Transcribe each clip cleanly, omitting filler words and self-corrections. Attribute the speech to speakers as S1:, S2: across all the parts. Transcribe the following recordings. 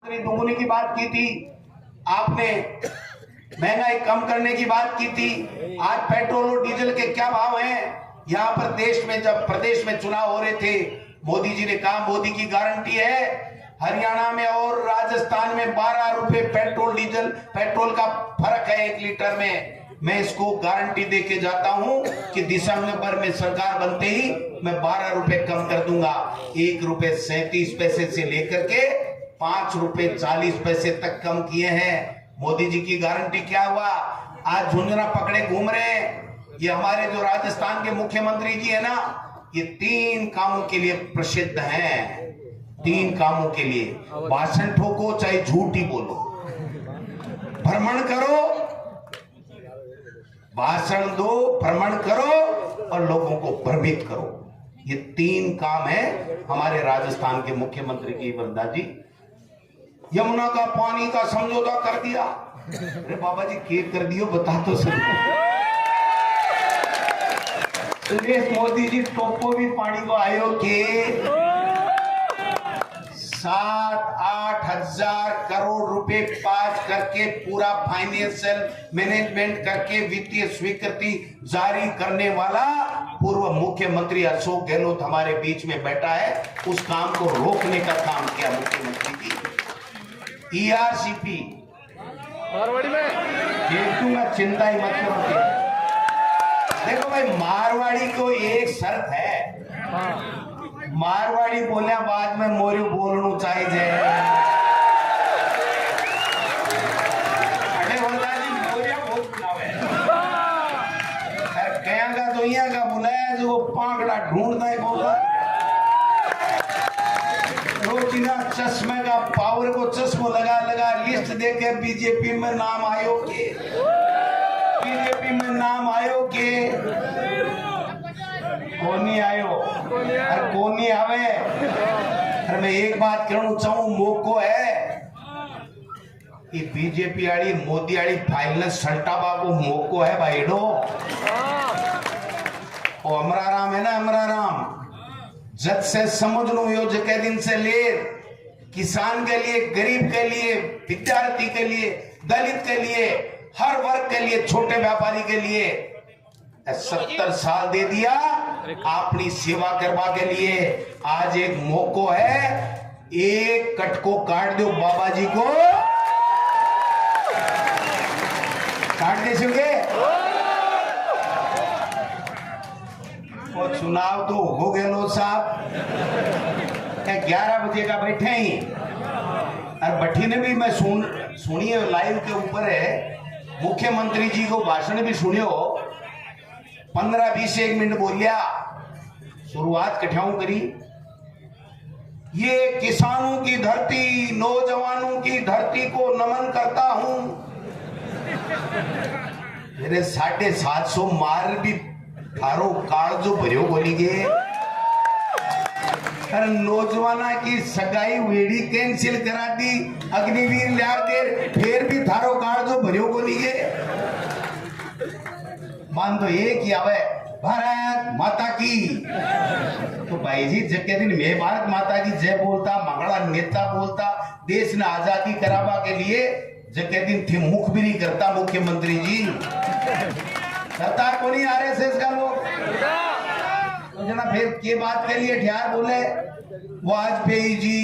S1: दोगुनी की बात की थी आपने, महंगाई कम करने की बात की थी। आज पेट्रोल और डीजल के क्या भाव हैं? यहाँ पर देश में जब प्रदेश में चुनाव हो रहे थे, मोदी जी ने कहा मोदी की गारंटी है। हरियाणा में और राजस्थान में 12 रुपए पेट्रोल का फर्क है 1 लीटर में। मैं इसको गारंटी दे के जाता हूं कि दिसंबर में सरकार बनते ही मैं 12 रुपए कम कर दूंगा। 1 रुपए 37 पैसे से लेकर के 5 रुपए 40 पैसे तक कम किए हैं। मोदी जी की गारंटी क्या हुआ? आज झुंझुना पकड़े घूम रहे हैं। ये हमारे जो राजस्थान के मुख्यमंत्री जी है ना, ये 3 कामों के लिए प्रसिद्ध हैं। 3 कामों के लिए, भाषण ठोको चाहे झूठ ही बोलो, भ्रमण करो, भाषण दो, भ्रमण करो और लोगों को भ्रमित करो। ये 3 काम है हमारे राजस्थान के मुख्यमंत्री की वरदा जी। यमुना का पानी का समझौता कर दिया। अरे बाबा जी क्या कर दियो, बता तो सही। सुरेश मोदी जी टोपो भी पानी को आयो के 7-8 हजार करोड़ रुपए पास करके पूरा फाइनेंशियल मैनेजमेंट करके वित्तीय स्वीकृति जारी करने वाला पूर्व मुख्यमंत्री अशोक गहलोत हमारे बीच में बैठा है। उस काम को रोकने का काम किया मुख्यमंत्री जी। ERCP
S2: मारवाड़ी में
S1: देख दूंगा, चिंता ही मत करो। देखो भाई, मारवाड़ी को एक शर्त है, मारवाड़ी बोलिया बाद में मोरू बोलना चाहिए। अरे बोलता जी मोरिया बहुत बुलावे, कहेंगा तो यहाँ का बुलाया जो पांगड़ा ढूंढता है बोलता रोटीना चश्मे का पावर को चश्मो लगा लगा लिस्ट देके बीजेपी में नाम आयो के, बीजेपी में नाम आयो के कोनी आयो और कोनी आवे। अरे मैं एक बात कहना चाहूं, मौको है कि बीजेपी आड़ी मोदी आड़ी फाइनल सल्टाबा को मौको है भाई डो। ओ अमराराम है ना, अमराराम जब से समझ लो यो जके दिन से ले किसान के लिए, गरीब के लिए, विद्यार्थी के लिए, दलित के लिए, हर वर्ग के लिए, छोटे व्यापारी के लिए 70 साल दे दिया अपनी सेवा करवा के लिए। आज एक मौको है, एक कट को काट दो बाबा जी को, काट दे सके। और चुनाव तो हो गए लो साहब, 11 बजे का बैठे ही और बठी ने भी मैं सुनिए लाइव के ऊपर है, मुख्यमंत्री जी को भाषण भी सुनियो, 15-20 मिनट बोलिया, शुरुआत कठियाऊ करी। ये किसानों की धरती, नौजवानों की धरती को नमन करता हूं। मेरे 750 मार भी थारो काल जो भरियो बोली गे, नौजवाना की सगाई वेड़ी कैंसिल करा दी, अग्निवीर लिया दे, फिर भी थारो काल जो भरियो बोली गे। मान तो एक ही आवे, भारत माता की। तो भाई जी जब दिन मैं भारत माता की जय बोलता, मंगला नेता बोलता, देश ने आजादी करावा के लिए जब दिन थे मुख भी नहीं करता मुख्यमंत्री जी। सरकार को नहीं RSS का लोग तो जना फिर के बात के लिए ठियार बोले, वाजपेयी जी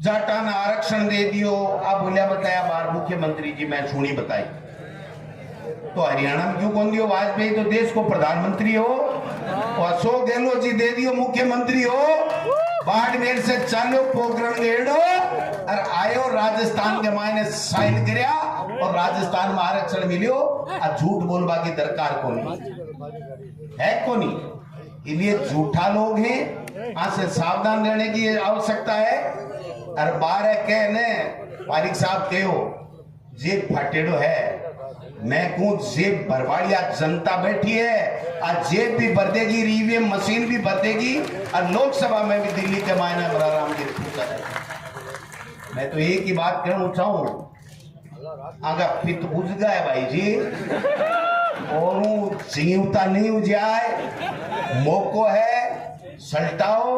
S1: जाटा ने आरक्षण दे दियो, आप बोलिया बताया बार मुख्यमंत्री जी मैं सुनी बताई। तो हरियाणा में क्यों कौन दियो? वाजपेयी तो देश को प्रधानमंत्री हो, और अशोक गहलोत जी दे दियो मुख्यमंत्री हो। बाड़मेर से चालो पोखरण गेड़ो और आयो राजस्थान के मायने साइन करया और राजस्थान में आरक्षण मिलियो। और झूठ बोलवा की दरकार कौन है? कोनी। इसलिए झूठा लोग हैं, आज से सावधान रहने की आवश्यकता है। और 12 कहने पारिक साहब कहो जेब फटेड़ो है, मैं कहूं जेब भरवाड़िया जनता बैठी है, आज जेब भी भर देगी, ईवीएम मशीन भी भर देगी, और लोकसभा में भी दिल्ली के मायने बलराम जी है। मैं तो एक ही बात कहना चाहूं, अगर पित बुझ गए भाई जी और जीवता नहीं हो जाए, मौको है, सल्टाओ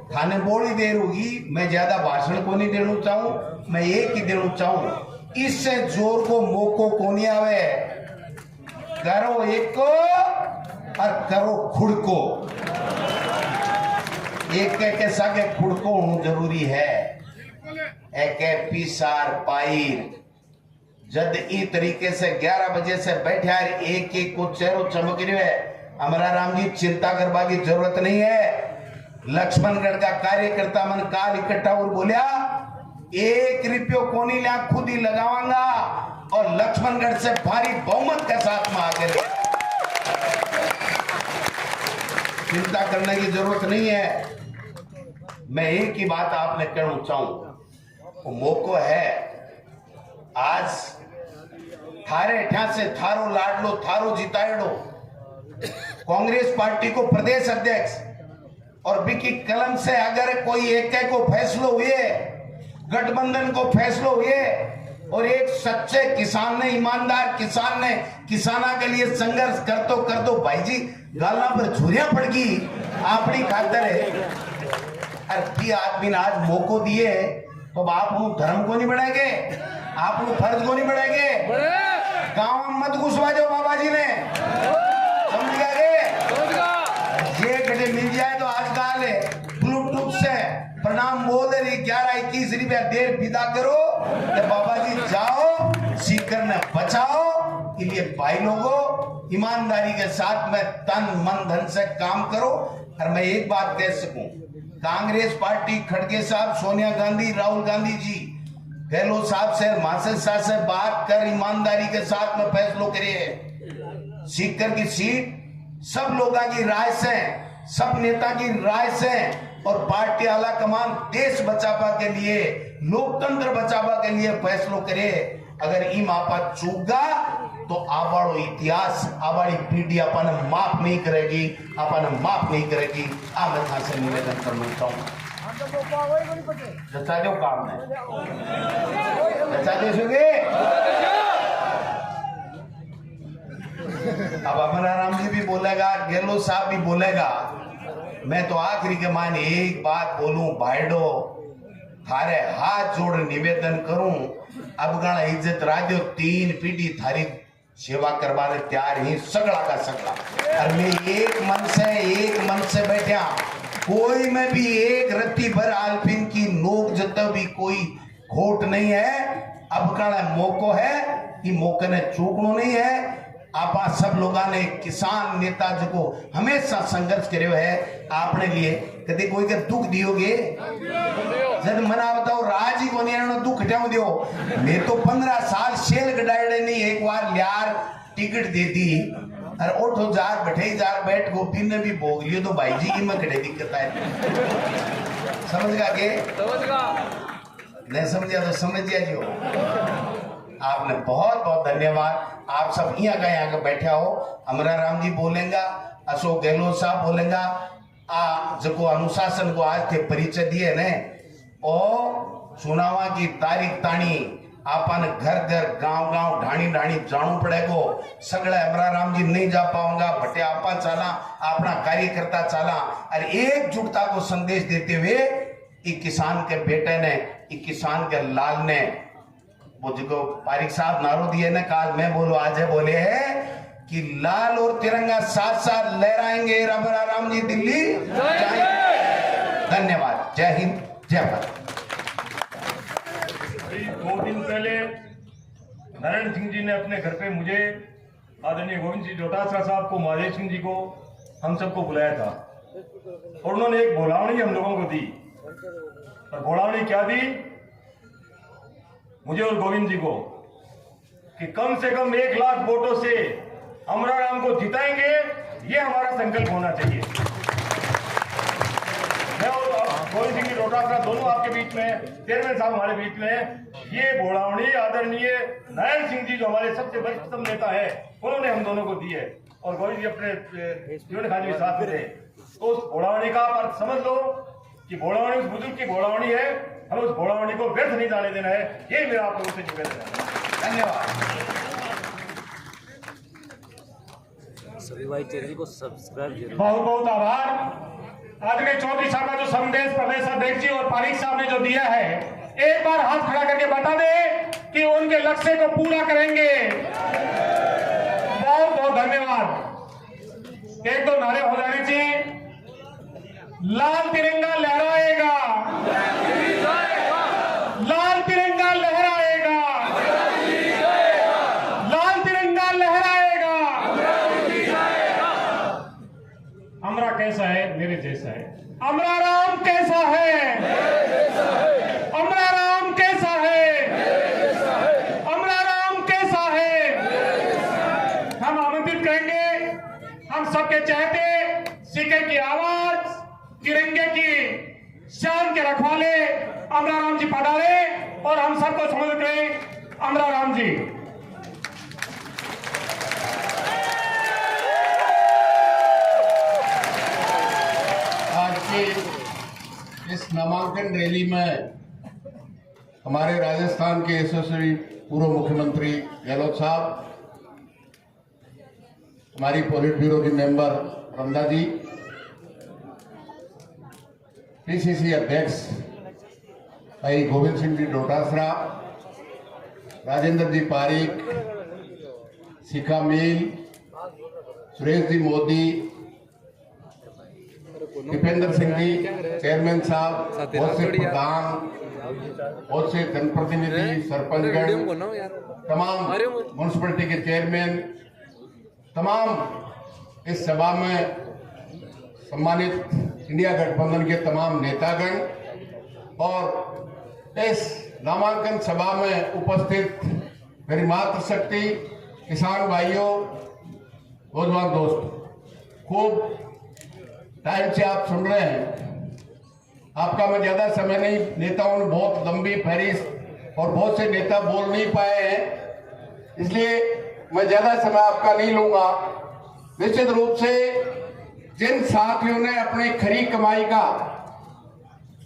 S1: थाने बोली देर होगी, मैं ज्यादा भाषण को नहीं देना चाहूं, मैं एक ही देना चाहूं, इससे जोर को मोको को नहीं आवे, करो एक को और करो खुद को, एक के सागे खुद को होना जरूरी है। एक पीसार पाइर जद ई तरीके से 11 बजे से बैठा एक एक को चेहरो चमक रहे है, हमारा राम जी चिंता करवा की जरूरत नहीं है। लक्ष्मणगढ़ का कार्यकर्ता मन काल इकट्ठा और बोलिया 1 रुपयो कोनी लिया खुद ही लगावांगा और लक्ष्मणगढ़ से भारी बहुमत के साथ में आगे चिंता करने की जरूरत नहीं है। मैं एक ही बात आपने कहना चाहूं, वो मौको है आज थारे ठा से थारो लाडलो थारो जिताएड़ो कांग्रेस पार्टी को प्रदेश अध्यक्ष और बिकी कलम से अगर कोई एक को फैसलो हुए, गठबंधन को फैसलो हुए और एक सच्चे किसान ने, ईमानदार किसान ने किसाना के लिए संघर्ष कर दो भाई जी, गाला पर छुरियां पड़गी अपनी खातर है। अरे आदमी ने आज मौको दिए तो आप धर्म को नहीं बढ़ाएंगे, आप फर्ज को नहीं बढ़ाएंगे, गांव में मत घुसवा जाओ बाबा जी ने, समझ गए? ये गड्ढे मिल जाए तो आजकल ब्लूटूथ से प्रणाम बोल रही 11-21 रुपया देर विदा करो तो बाबा जी जाओ सीकर ने बचाओ के लिए भाई लोगों ईमानदारी के साथ में तन मन धन से काम करो। और मैं एक बात कह सकूं, कांग्रेस पार्टी खड़गे साहब, सोनिया गांधी, राहुल गांधी जी, गहलोत साहब से, मासेद साहब से बात कर ईमानदारी के साथ में फैसलों करिए। सीकर की सीट सब लोगों की राय से, सब नेता की राय से और पार्टी आला कमान देश बचावा के लिए, लोकतंत्र बचावा के लिए फैसलों करे। अगर ई मापा चूका तो आवाड़ो इतिहास, आवाड़ी पीढ़ी अपन माफ नहीं करेगी, अपन माफ नहीं करेगी। आप मैं से निवेदन करना चाहूंगा, जैसा जो काम है जैसा देखोगे। अब हमारा राम जी भी बोलेगा, गहलोत साहब भी बोलेगा, मैं तो आखिरी के मान एक बात बोलूं, भाईडो थारे हाथ जोड़ निवेदन करूं, अब गणा इज्जत राजो 3 पीढ़ी थारी सेवा करवाने तैयार ही सगड़ा का सगड़ा। और मैं एक मन से बैठा, कोई में भी एक रत्ती भर आलपिन की नोक जत भी कोई खोट नहीं है। अब का मौको है कि मौके ने चूकनो नहीं है। आप सब लोगों ने किसान नेता जो हमेशा संघर्ष करे है आपने लिए, कभी कोई का दुख दियोगे जब मना बताओ राज ही कोनी दुख हटाओ दियो। मैं तो 15 साल शेल गडाड़े नहीं, एक बार लियार टिकट दे दी और उठो जार बैठे जार बैठ को फिर ने भी भोग लियो तो भाई जी की में कड़े दिक्कत है। समझ गा के नहीं समझिया तो समझिया जी हो। आपने बहुत बहुत धन्यवाद। आप सब यहाँ का बैठा हो, हमारा राम जी बोलेगा, अशोक गहलोत साहब बोलेगा, जो अनुशासन को आज के परिचय दिए ने और चुनावा की तारीख ताणी आपन घर घर गांव गांव ढाणी ढाणी जाणू पड़ेगो। सगड़ा हमारा राम जी नहीं जा पाऊंगा, बटे आपा चाला, अपना कार्यकर्ता चाला और एकजुटता को संदेश देते हुए किसान के बेटे ने, किसान के लाल ने वो जो पारिक साहब नारो दिए ना, काल मैं बोलो आज है बोले है कि लाल और तिरंगा साथ साथ लहराएंगे, हमारा राम जी दिल्ली जाएंगे। धन्यवाद। जय हिंद, जय भारत।
S3: 2 दिन पहले नारायण सिंह जी ने अपने घर पे मुझे, आदरणीय गोविंद सिंह डोटासरा साहब को, महादेव सिंह जी को, हम सबको बुलाया था और उन्होंने एक भोलावनी हम लोगों को दी। और भोलावनी क्या दी मुझे और गोविंद जी को कि कम से कम 1 लाख वोटों से अमरा राम को जिताएंगे, ये हमारा संकल्प होना चाहिए। मैं और गोविंद सिंह जी डोटासरा दोनों आपके बीच में, चेयरमैन साहब हमारे बीच में, ये भोलावनी आदरणीय नारायण सिंह जी जो हमारे सबसे वरिष्ठतम नेता है, उन्होंने हम दोनों को दी है और गोविंद जी अपने जीवन खाली साथ में थे। तो उस भोलावनी का आप अर्थ समझ लो कि भोलावनी उस बुजुर्ग की भोलावनी है, हमें उस भोलावनी को व्यर्थ नहीं जाने देना है। ये मेरा आप लोगों से निवेदन है।
S1: धन्यवाद।
S4: सभी भाई चैनल को सब्सक्राइब जरूर।
S3: बहुत बहुत आभार। आदरणीय चौधरी साहब का जो संदेश प्रदेश अध्यक्ष जी और पारिक साहब ने जो दिया है, एक बार हाथ खड़ा करके बता दे कि उनके लक्ष्य को पूरा करेंगे। बहुत बहुत धन्यवाद। एक दो नारे हो जाने चाहिए। लाल तिरंगा लहराएगा, लाल तिरंगा लहराएगा, लाल तिरंगा लहराएगा। अमरा कैसा है? मेरे जैसा है। अमरा राम कैसा है? अमरा राम कैसा है? अमरा राम कैसा है? हम आमंत्रित करेंगे हम सबके चहते सीकर की आवाज, तिरंगे की शान के रखवाले अमरा राम जी पधारे और हम सबको समझ करें। अमरा राम जी।
S4: आज की इस नामांकन रैली में हमारे राजस्थान के यशस्वी पूर्व मुख्यमंत्री गहलोत साहब, हमारी पॉलिट ब्यूरो की मेंबर रंदा जी, पीसीसी अध्यक्ष भाई गोविंद सिंह जी डोटासरा, राजेंद्र जी पारिक, शिखा मील, सुरेश जी मोदी, दीपेंद्र सिंह जी चेयरमैन साहब, बहुत से प्रधान, बहुत से जनप्रतिनिधि, सरपंचगण, तमाम म्यूनसिपलिटी के चेयरमैन, तमाम इस सभा में सम्मानित इंडिया गठबंधन के तमाम नेतागण और इस नामांकन सभा में उपस्थित मेरी मातृशक्ति, किसान भाइयों, नौजवान दोस्त, खूब टाइम से आप सुन रहे हैं। आपका मैं ज्यादा समय नहीं, नेताओं ने बहुत लंबी फहरिस्त और बहुत से नेता बोल नहीं पाए हैं, इसलिए मैं ज्यादा समय आपका नहीं लूंगा। निश्चित रूप से जिन साथियों ने अपनी खरी कमाई का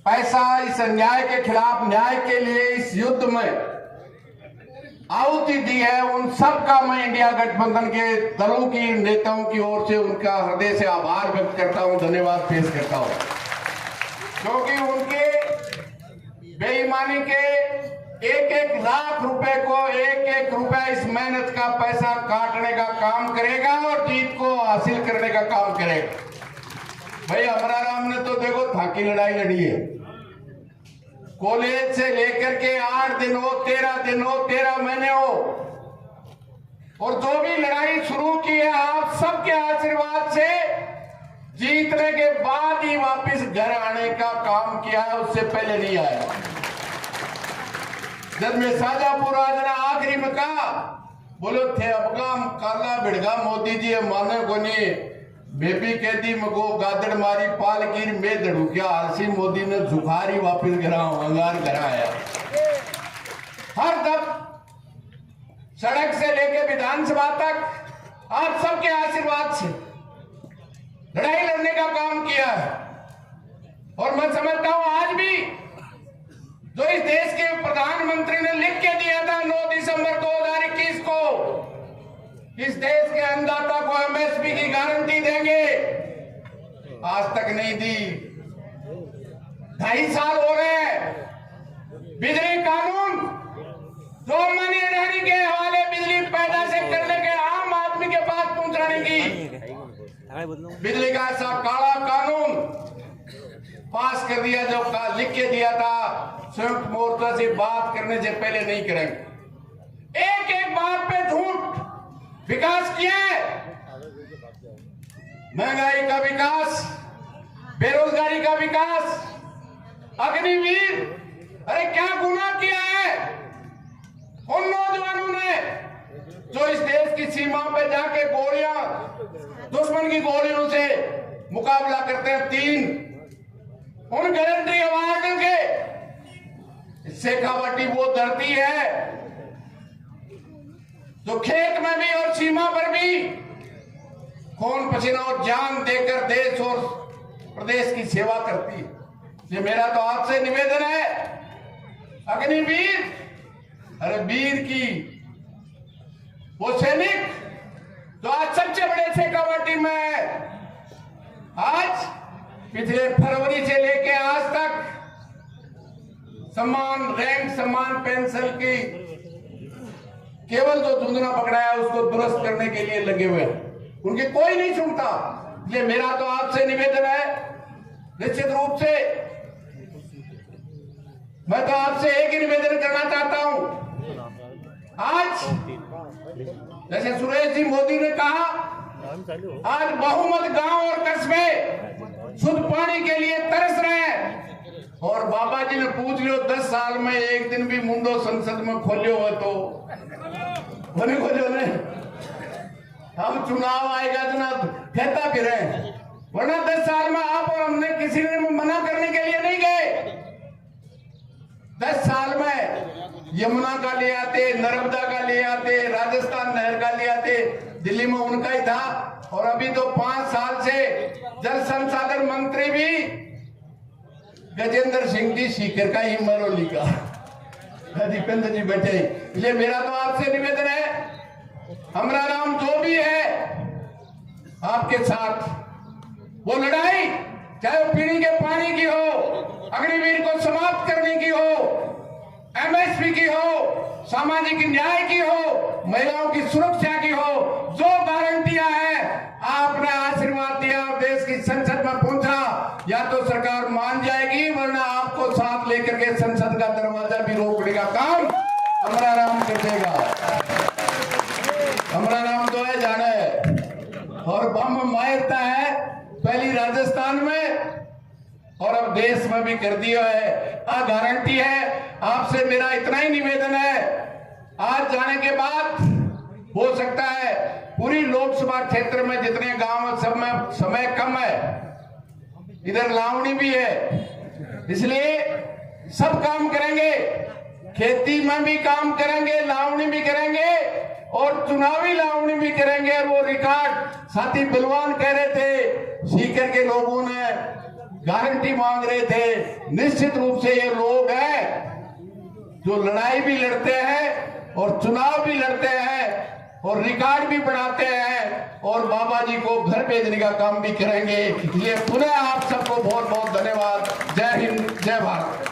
S4: पैसा इस अन्याय के खिलाफ न्याय के लिए इस युद्ध में आहुति दी है, उन सब का मैं इंडिया गठबंधन के दलों की नेताओं की ओर से उनका हृदय से आभार व्यक्त करता हूं, धन्यवाद पेश करता हूं, क्योंकि उनके बेईमानी के एक एक लाख रुपए को एक एक रुपया इस मेहनत का पैसा काटने का काम करेगा और जीत को हासिल करने का काम करेगा। भाई अमरा राम ने तो देखो थाकी लड़ाई लड़ी है, कॉलेज से लेकर के 8 दिन हो, 13 दिन हो, 13 महीने हो, और जो भी लड़ाई शुरू की है आप सबके आशीर्वाद से जीतने के बाद ही वापस घर आने का काम किया है, उससे पहले नहीं आया। जब मैं शाजापुर आजना आखिरी में कहा, बोलो थे अबगाम काला भिड़गा मोदी जी माने को नहीं, बेबी कहती मको गादड़ मारी पाल की मैं दड़ू क्या आलसी मोदी ने झुखारी वापिस गिराओ अंगार कराया। हर दम सड़क से लेके विधानसभा तक आप सबके आशीर्वाद से लड़ाई लड़ने का काम किया है, और मैं समझता हूं आज भी जो इस देश के प्रधानमंत्री ने लिख के दिया था 9 दिसंबर 2021 को, इस देश के अन्नदाता को एमएसपी की गारंटी देंगे, आज तक नहीं दी। 2.5 साल हो गए। बिजली कानून जो मनी रहने के हवाले बिजली पैदा से करने के आम आदमी के पास पहुंचाने की, बिजली का ऐसा काला कानून पास कर दिया जो लिख के दिया था, संयुक्त मोर्चा से बात करने से पहले नहीं करेंगे। एक एक बात पे झूठ। विकास किया है, महंगाई का विकास, बेरोजगारी का विकास, अग्निवीर, अरे क्या गुनाह किया है उन नौजवानों ने जो इस देश की सीमा पे जाके गोलियां, दुश्मन की गोलियों से मुकाबला करते हैं। 3 उन गारंटी अवार्ड के शेखावाटी वो धरती है जो खेत में भी और सीमा पर भी खून पसीना और जान देकर देश और प्रदेश की सेवा करती है। ये मेरा तो आपसे निवेदन है, अग्निवीर, अरे वीर की वो सैनिक जो आज सबसे बड़े शेखावाटी में है, आज पिछले फरवरी से लेके आज तक समान रैंक, समान पेंशन की केवल जो धुंधला पकड़ा है उसको दुरुस्त करने के लिए लगे हुए हैं। उनकी कोई नहीं सुनता। इसलिए मेरा तो आपसे निवेदन है, निश्चित रूप से मैं तो आपसे एक ही निवेदन करना चाहता हूं। आज जैसे सुरेश जी मोदी ने कहा, आज बहुमत गांव और कस्बे शुद्ध पानी के लिए तरस रहे हैं। और बाबा जी ने पूछ लियो 10 साल में एक दिन भी मुंडो संसद में खोलियो हो तो बोले खोलियो ने, हम चुनाव आएगा जनाब कहता फिर है, वरना 10 साल में आप और हमने किसी ने मना करने के लिए नहीं गए। 10 साल में यमुना का ले आते, नर्मदा का ले आते, राजस्थान नहर का ले आते, दिल्ली में उनका ही था। और अभी तो 5 साल से जल संसाधन मंत्री भी गजेंद्र सिंह जी सीकर का ही, मरोली का दीपेंद्र जी बैठे। इसलिए मेरा तो आपसे निवेदन है, हमारा नाम जो भी है आपके साथ, वो लड़ाई चाहे वो पीने के पानी की हो, अग्निवीर को समाप्त करने की हो, एमएसपी की हो, सामाजिक न्याय की हो, महिलाओं की सुरक्षा की हो, जो गारंटियां हैं आपने आशीर्वाद दिया और देश की संसद में पहुंचा, या तो सरकार मान जाएगी, वरना आपको साथ लेकर के संसद का दरवाजा भी रोकने का काम हमारा नाम कर देगा। हमारा नाम तो है जाना है। और बम मारता है पहली राजस्थान में और अब देश में भी कर दिया है, आ गारंटी है। आपसे मेरा इतना ही निवेदन है, आज जाने के बाद हो सकता है पूरी लोकसभा क्षेत्र में जितने गांव हैं सब में समय कम है, इधर लावणी भी है, इसलिए सब काम करेंगे, खेती में भी काम करेंगे, लावणी भी करेंगे और चुनावी लावणी भी करेंगे। और वो रिकॉर्ड साथी बलवान कह रहे थे, सीकर के लोगों ने गारंटी मांग रहे थे। निश्चित रूप से ये लोग हैं जो लड़ाई भी लड़ते हैं और चुनाव भी लड़ते हैं और रिकॉर्ड भी बनाते हैं और बाबा जी को घर भेजने का काम भी करेंगे। ये पुनः आप सबको बहुत बहुत धन्यवाद। जय हिंद, जय भारत।